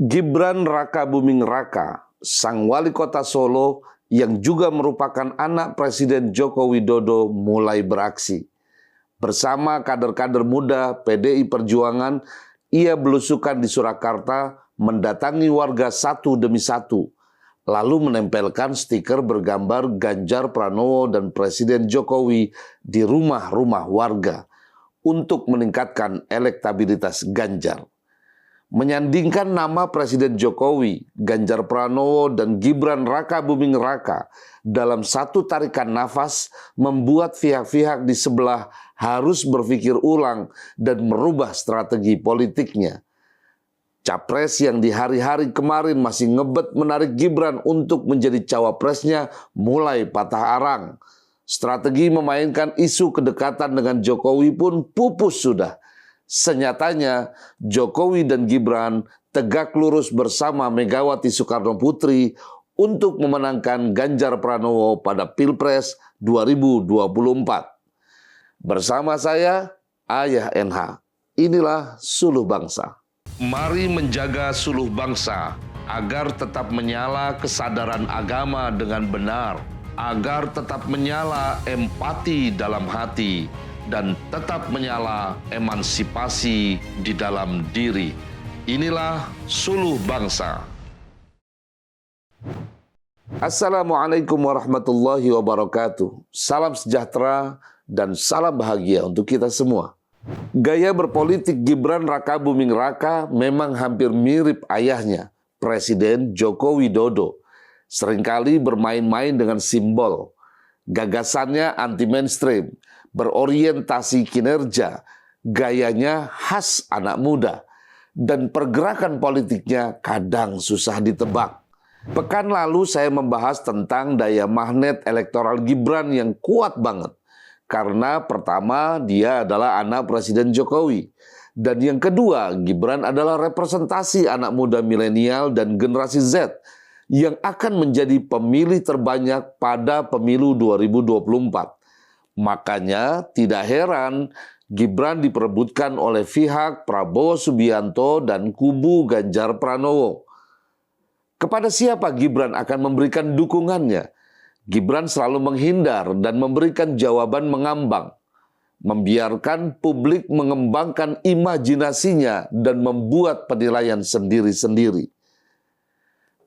Gibran Raka Buming Raka, sang wali kota Solo yang juga merupakan anak Presiden Joko Widodo mulai beraksi. Bersama kader-kader muda PDI Perjuangan, ia belusukan di Surakarta mendatangi warga satu demi satu, lalu menempelkan stiker bergambar Ganjar Pranowo dan Presiden Jokowi di rumah-rumah warga untuk meningkatkan elektabilitas Ganjar. Menyandingkan nama Presiden Jokowi, Ganjar Pranowo, dan Gibran Raka Buming Raka dalam satu tarikan nafas membuat pihak-pihak di sebelah harus berpikir ulang dan merubah strategi politiknya. Capres yang di hari-hari kemarin masih ngebet menarik Gibran untuk menjadi cawapresnya mulai patah arang. Strategi memainkan isu kedekatan dengan Jokowi pun pupus sudah. Senyatanya, Jokowi dan Gibran tegak lurus bersama Megawati Soekarno Putri untuk memenangkan Ganjar Pranowo pada Pilpres 2024. Bersama saya, Ayah NH. Inilah Suluh Bangsa. Mari menjaga suluh bangsa agar tetap menyala kesadaran agama dengan benar, agar tetap menyala empati dalam hati, dan tetap menyala emansipasi di dalam diri. Inilah Suluh Bangsa. Assalamualaikum warahmatullahi wabarakatuh. Salam sejahtera dan salam bahagia untuk kita semua. Gaya berpolitik Gibran Raka Buming Raka memang hampir mirip ayahnya, Presiden Joko Widodo. Seringkali bermain-main dengan simbol. Gagasannya anti-mainstream, berorientasi kinerja, gayanya khas anak muda, dan pergerakan politiknya kadang susah ditebak. Pekan lalu saya membahas tentang daya magnet elektoral Gibran yang kuat banget. Karena pertama, dia adalah anak Presiden Jokowi. Dan yang kedua, Gibran adalah representasi anak muda milenial dan generasi Z yang akan menjadi pemilih terbanyak pada pemilu 2024. Makanya tidak heran Gibran diperebutkan oleh pihak Prabowo Subianto dan kubu Ganjar Pranowo. Kepada siapa Gibran akan memberikan dukungannya? Gibran selalu menghindar dan memberikan jawaban mengambang, membiarkan publik mengembangkan imajinasinya dan membuat penilaian sendiri-sendiri.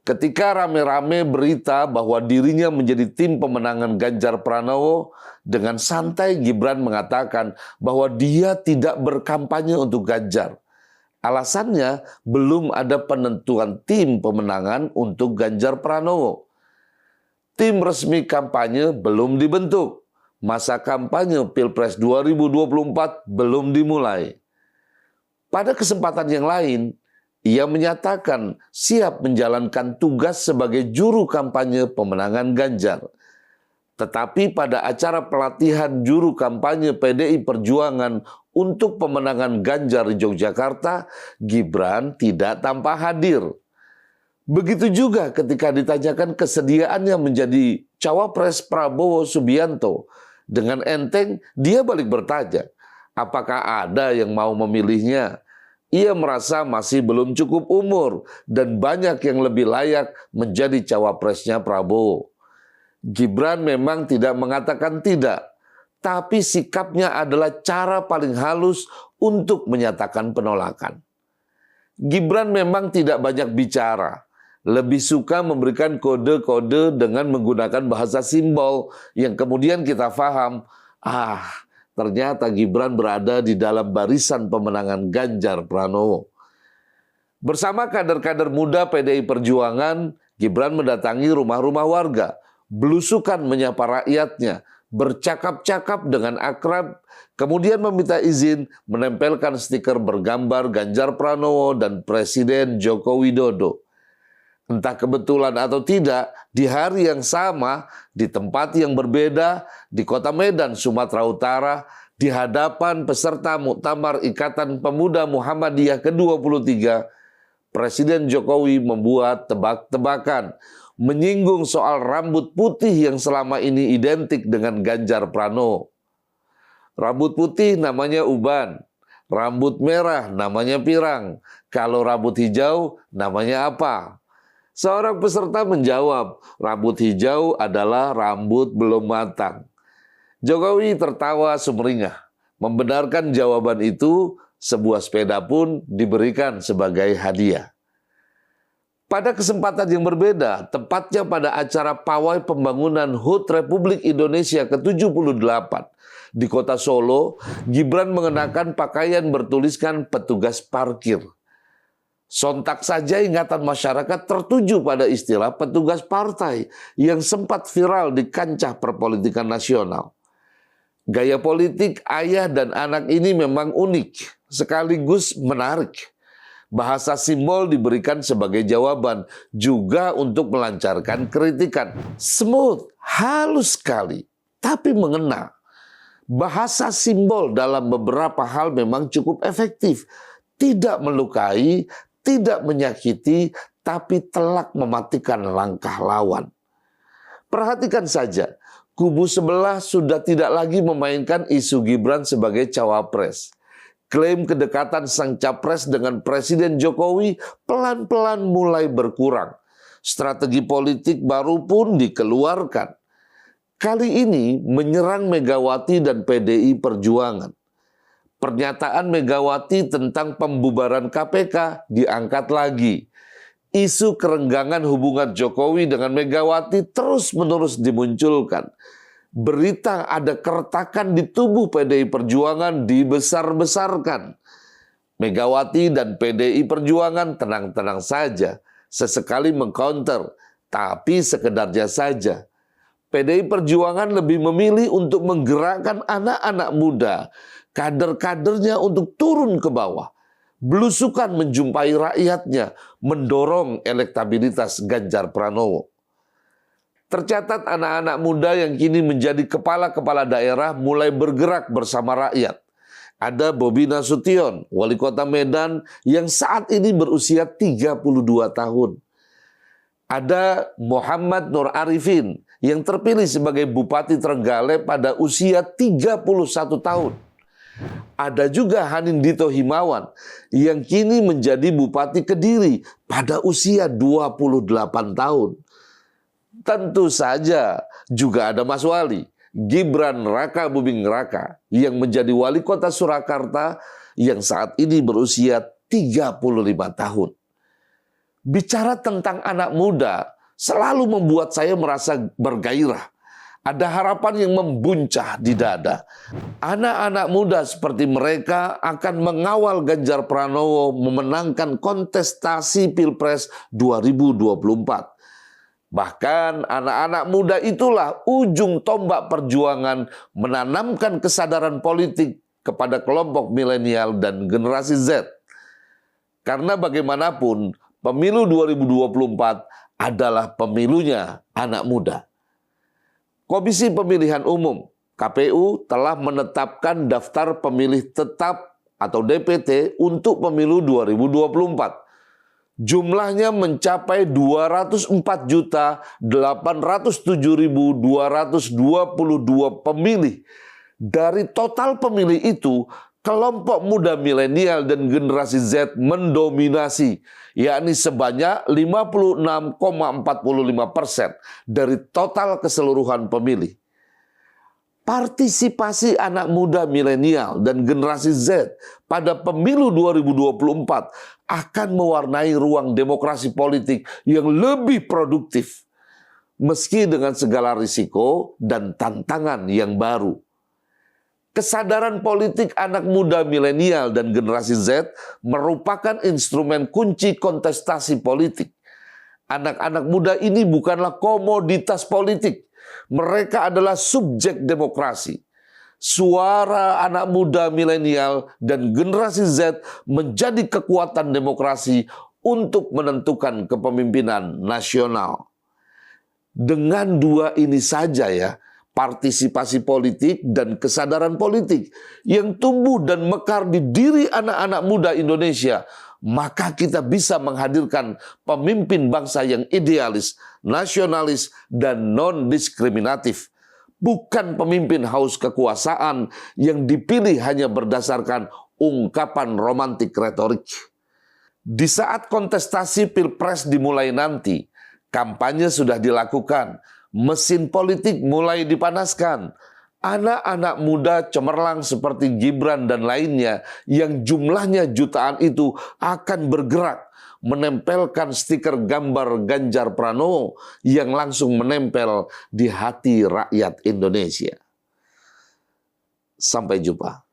Ketika rame-rame berita bahwa dirinya menjadi tim pemenangan Ganjar Pranowo, dengan santai Gibran mengatakan bahwa dia tidak berkampanye untuk Ganjar. Alasannya belum ada penentuan tim pemenangan untuk Ganjar Pranowo. Tim resmi kampanye belum dibentuk. Masa kampanye Pilpres 2024 belum dimulai. Pada kesempatan yang lain, ia menyatakan siap menjalankan tugas sebagai juru kampanye pemenangan Ganjar. Tetapi pada acara pelatihan juru kampanye PDI Perjuangan untuk pemenangan Ganjar di Yogyakarta, Gibran tidak tampak hadir. Begitu juga ketika ditanyakan kesediaannya menjadi cawapres Prabowo Subianto. Dengan enteng, dia balik bertanya, apakah ada yang mau memilihnya? Ia merasa masih belum cukup umur dan banyak yang lebih layak menjadi cawapresnya Prabowo. Gibran memang tidak mengatakan tidak, tapi sikapnya adalah cara paling halus untuk menyatakan penolakan. Gibran memang tidak banyak bicara, lebih suka memberikan kode-kode dengan menggunakan bahasa simbol yang kemudian kita paham, ternyata Gibran berada di dalam barisan pemenangan Ganjar Pranowo. Bersama kader-kader muda PDI Perjuangan, Gibran mendatangi rumah-rumah warga, belusukan menyapa rakyatnya, bercakap-cakap dengan akrab, kemudian meminta izin menempelkan stiker bergambar Ganjar Pranowo dan Presiden Joko Widodo. Entah kebetulan atau tidak, di hari yang sama, di tempat yang berbeda, di kota Medan, Sumatera Utara, di hadapan peserta Muktamar Ikatan Pemuda Muhammadiyah ke-23, Presiden Jokowi membuat tebak-tebakan, menyinggung soal rambut putih yang selama ini identik dengan Ganjar Pranowo. Rambut putih namanya uban, Rambut merah namanya pirang, kalau rambut hijau namanya apa? Seorang peserta menjawab, rambut hijau adalah rambut belum matang. Jokowi tertawa sumringah. Membenarkan jawaban itu, sebuah sepeda pun diberikan sebagai hadiah. Pada kesempatan yang berbeda, tepatnya pada acara pawai pembangunan HUT Republik Indonesia ke-78 di kota Solo, Gibran mengenakan pakaian bertuliskan petugas parkir. Sontak saja ingatan masyarakat tertuju pada istilah petugas partai yang sempat viral di kancah perpolitikan nasional. Gaya politik ayah dan anak ini memang unik, sekaligus menarik. Bahasa simbol diberikan sebagai jawaban, juga untuk melancarkan kritikan. Smooth, halus sekali, tapi mengena. Bahasa simbol dalam beberapa hal memang cukup efektif. Tidak melukai, tidak menyakiti, tapi telak mematikan langkah lawan. Perhatikan saja, kubu sebelah sudah tidak lagi memainkan isu Gibran sebagai cawapres. Klaim kedekatan sang capres dengan Presiden Jokowi pelan-pelan mulai berkurang. Strategi politik baru pun dikeluarkan. Kali ini menyerang Megawati dan PDI Perjuangan. Pernyataan Megawati tentang pembubaran KPK diangkat lagi. Isu kerenggangan hubungan Jokowi dengan Megawati terus-menerus dimunculkan. Berita ada keretakan di tubuh PDI Perjuangan dibesar-besarkan. Megawati dan PDI Perjuangan tenang-tenang saja, sesekali mengcounter, tapi sekedarnya saja. PDI Perjuangan lebih memilih untuk menggerakkan anak-anak muda, kader-kadernya untuk turun ke bawah, belusukan menjumpai rakyatnya, mendorong elektabilitas Ganjar Pranowo. Tercatat anak-anak muda yang kini menjadi kepala-kepala daerah mulai bergerak bersama rakyat. Ada Bobi Nasution, wali kota Medan yang saat ini berusia 32 tahun. Ada Muhammad Nur Arifin yang terpilih sebagai Bupati Trenggalek pada usia 31 tahun. Ada juga Hanindito Himawan yang kini menjadi Bupati Kediri pada usia 28 tahun. Tentu saja juga ada Mas Wali, Gibran Raka Buming Raka, yang menjadi wali kota Surakarta yang saat ini berusia 35 tahun. Bicara tentang anak muda selalu membuat saya merasa bergairah. Ada harapan yang membuncah di dada. Anak-anak muda seperti mereka akan mengawal Ganjar Pranowo memenangkan kontestasi Pilpres 2024. Bahkan anak-anak muda itulah ujung tombak perjuangan menanamkan kesadaran politik kepada kelompok milenial dan generasi Z. Karena bagaimanapun pemilu 2024 adalah pemilunya anak muda. Komisi Pemilihan Umum (KPU) telah menetapkan daftar pemilih tetap atau DPT untuk pemilu 2024. Jumlahnya mencapai 204.807.222 pemilih. Dari total pemilih itu, kelompok muda milenial dan generasi Z mendominasi, yakni sebanyak 56,45% dari total keseluruhan pemilih. Partisipasi anak muda milenial dan generasi Z pada pemilu 2024 akan mewarnai ruang demokrasi politik yang lebih produktif, meski dengan segala risiko dan tantangan yang baru. Kesadaran politik anak muda milenial dan generasi Z merupakan instrumen kunci kontestasi politik. Anak-anak muda ini bukanlah komoditas politik. Mereka adalah subjek demokrasi. Suara anak muda milenial dan generasi Z menjadi kekuatan demokrasi untuk menentukan kepemimpinan nasional. Dengan dua ini saja ya, partisipasi politik dan kesadaran politik yang tumbuh dan mekar di diri anak-anak muda Indonesia, maka kita bisa menghadirkan pemimpin bangsa yang idealis, nasionalis, dan non-diskriminatif. Bukan pemimpin haus kekuasaan yang dipilih hanya berdasarkan ungkapan romantik retorik. Di saat kontestasi Pilpres dimulai nanti, kampanye sudah dilakukan, mesin politik mulai dipanaskan. Anak-anak muda cemerlang seperti Gibran dan lainnya yang jumlahnya jutaan itu akan bergerak menempelkan stiker gambar Ganjar Pranowo yang langsung menempel di hati rakyat Indonesia. Sampai jumpa.